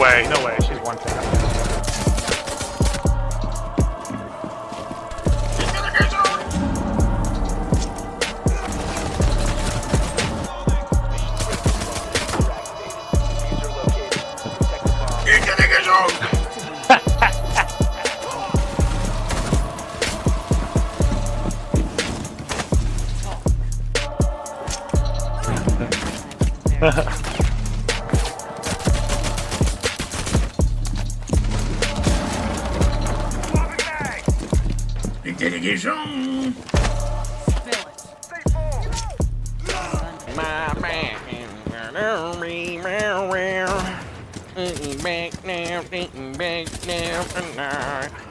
way, no way. She's one tap. Interrogation. My man, back now, back now tonight.